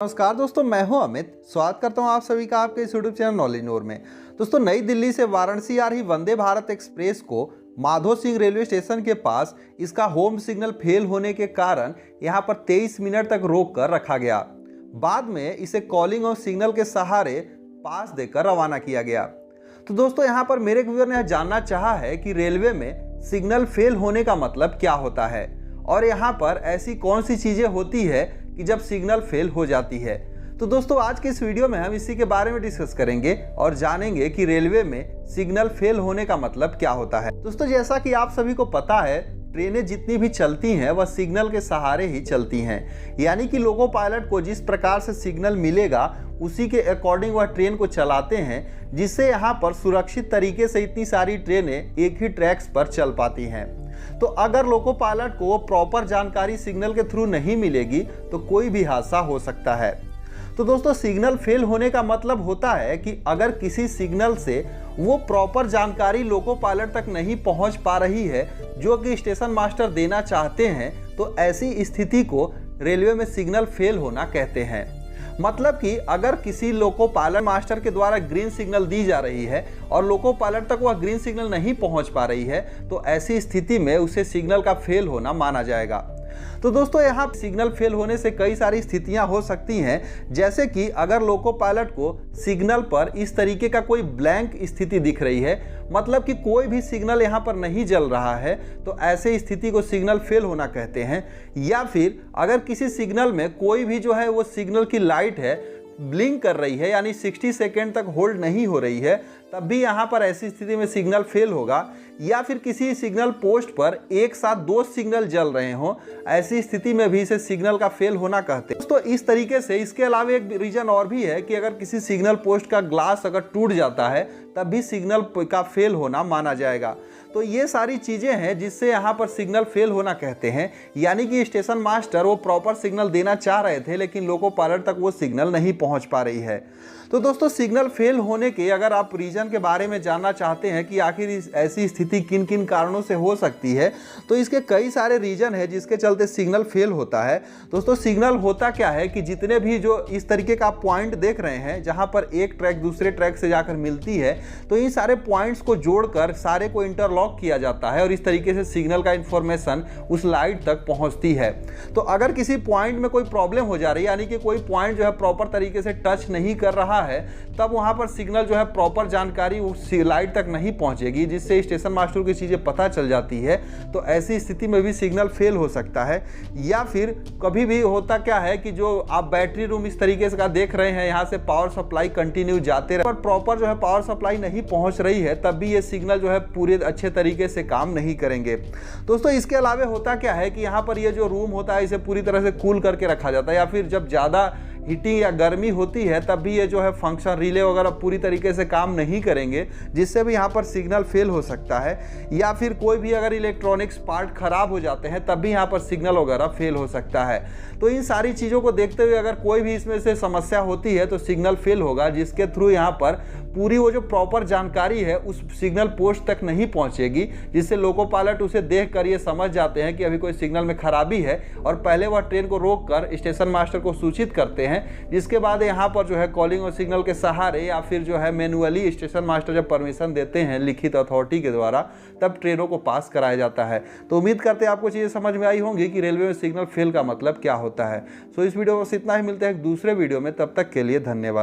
नमस्कार दोस्तों, मैं हूं अमित। स्वागत करता हूं आप सभी का आपके इस यूट्यूब चैनल नॉलेज नोर में। दोस्तों, नई दिल्ली से वाराणसी आ रही वंदे भारत एक्सप्रेस को माधो सिंह रेलवे स्टेशन के पास इसका होम सिग्नल फेल होने के कारण यहां पर 23 मिनट तक रोक कर रखा गया। बाद में इसे कॉलिंग और सिग्नल के सहारे पास देकर रवाना किया गया। तो दोस्तों, यहाँ पर मेरे व्यूअर ने जानना चाहा है कि रेलवे में सिग्नल फेल होने का मतलब क्या होता है और यहाँ पर ऐसी कौन सी चीज़ें होती है कि जब सिग्नल फेल हो जाती है। तो दोस्तों, आज के इस वीडियो में हम इसी के बारे में डिस्कस करेंगे और जानेंगे कि रेलवे में सिग्नल फेल होने का मतलब क्या होता है। दोस्तों, जैसा कि आप सभी को पता है, ट्रेनें जितनी भी चलती हैं वह सिग्नल के सहारे ही चलती हैं। यानी कि लोको पायलट को जिस प्रकार से सिग्नल मिलेगा उसी के अकॉर्डिंग वह ट्रेन को चलाते हैं, जिससे यहाँ पर सुरक्षित तरीके से इतनी सारी ट्रेनें एक ही ट्रैक्स पर चल पाती हैं। तो अगर लोको पायलट को प्रॉपर जानकारी सिग्नल के थ्रू नहीं मिलेगी तो कोई भी हादसा हो सकता है। तो दोस्तों, सिग्नल फेल होने का मतलब होता है कि अगर किसी सिग्नल से वो प्रॉपर जानकारी लोको पायलट तक नहीं पहुंच पा रही है जो कि स्टेशन मास्टर देना चाहते हैं, तो ऐसी स्थिति को रेलवे में सिग्नल फेल होना कहते हैं। मतलब कि अगर किसी लोको पायलट मास्टर के द्वारा ग्रीन सिग्नल दी जा रही है और लोको पायलट तक वह ग्रीन सिग्नल नहीं पहुंच पा रही है, तो ऐसी स्थिति में उसे सिग्नल का फेल होना माना जाएगा। तो दोस्तों, यहाँ सिग्नल फेल होने से कई सारी स्थितियां हो सकती हैं, जैसे कि अगर लोको पायलट को सिग्नल पर इस तरीके का कोई ब्लैंक स्थिति दिख रही है, मतलब कि कोई भी सिग्नल यहाँ पर नहीं जल रहा है, तो ऐसे स्थिति को सिग्नल फेल होना कहते हैं। या फिर अगर किसी सिग्नल में कोई भी जो है वो सिग्नल की लाइट है ब्लिंक कर रही है, यानी 60 सेकेंड तक होल्ड नहीं हो रही है, तब भी यहाँ पर ऐसी स्थिति में सिग्नल फेल होगा। या फिर किसी सिग्नल पोस्ट पर एक साथ दो सिग्नल जल रहे हों, ऐसी स्थिति में भी इसे सिग्नल का फेल होना कहते हैं। तो इस तरीके से इसके अलावा एक रीजन और भी है कि अगर किसी सिग्नल पोस्ट का ग्लास अगर टूट जाता है तब भी सिग्नल का फेल होना माना जाएगा। तो ये सारी चीज़ें हैं जिससे यहाँ पर सिग्नल फेल होना कहते हैं। यानी कि स्टेशन मास्टर वो प्रॉपर सिग्नल देना चाह रहे थे, लेकिन लोको पायलट तक वो सिग्नल नहीं पहुँच पा रही है। तो दोस्तों, सिग्नल फेल होने के अगर आप रीजन के बारे में जानना चाहते हैं कि आखिर ऐसी स्थिति किन किन कारणों से हो सकती है, तो इसके कई सारे रीजन है जिसके चलते सिग्नल फेल होता है। दोस्तों, सिग्नल होता क्या है कि जितने भी जो इस तरीके का पॉइंट देख रहे हैं जहां पर एक ट्रैक दूसरे ट्रैक से जाकर मिलती है, तो इन सारे पॉइंट्स को जोड़कर सारे को इंटरलॉक किया जाता है और इस तरीके से सिग्नल का इंफॉर्मेशन उस लाइट तक पहुंचती है। तो अगर किसी पॉइंट में कोई प्रॉब्लम हो जा रही है, यानी कि कोई पॉइंट जो है प्रॉपर तरीके से टच नहीं कर रहा है, तब वहां पर सिग्नल जो है प्रॉपर जानकारी उस लाइट तक नहीं पहुंचेगी, जिससे स्टेशन मास्टर की चीजें पता चल जाती है। तो ऐसी स्थिति में भी सिग्नल फेल हो सकता है। या फिर कभी भी होता क्या है कि जो आप बैटरी रूम इस तरीके से का देख रहे हैं, यहां से पावर सप्लाई कंटिन्यू जाते रहे पर प्रॉपर जो है पावर सप्लाई नहीं पहुंच रही है, तब भी ये सिग्नल जो है पूरे अच्छे तरीके से काम नहीं करेंगे। दोस्तों, इसके अलावा होता क्या है कि यहाँ पर ये जो रूम होता है इसे पूरी तरह से कूल करके रखा जाता है, या फिर जब ज़्यादा हीटिंग या गर्मी होती है तब भी ये जो है फंक्शन रिले वगैरह पूरी तरीके से काम नहीं करेंगे, जिससे भी यहाँ पर सिग्नल फेल हो सकता है। या फिर कोई भी अगर इलेक्ट्रॉनिक्स पार्ट खराब हो जाते हैं तब भी यहाँ पर सिग्नल वगैरह फेल हो सकता है। तो इन सारी चीज़ों को देखते हुए अगर कोई भी इसमें से समस्या होती है तो सिग्नल फेल होगा, जिसके थ्रू यहाँ पर पूरी वो जो प्रॉपर जानकारी है उस सिग्नल पोस्ट तक नहीं पहुँचेगी, जिससे लोको पायलट उसे देख कर ये समझ जाते हैं कि अभी कोई सिग्नल में खराबी है और पहले वह ट्रेन को रोक कर स्टेशन मास्टर को सूचित करते हैं। जिसके बाद यहाँ पर जो है कॉलिंग और सिग्नल के सहारे या फिर जो है मैनुअली स्टेशन मास्टर जब परमिशन देते हैं लिखित अथॉरिटी के द्वारा, तब ट्रेनों को पास कराया जाता है। तो उम्मीद करते हैं आपको चीज़ें समझ में आई होंगी कि रेलवे में सिग्नल फेल का मतलब क्या होता है। सो इस वीडियो में बस इतना ही, मिलते हैं एक दूसरे वीडियो में, तब तक के लिए धन्यवाद।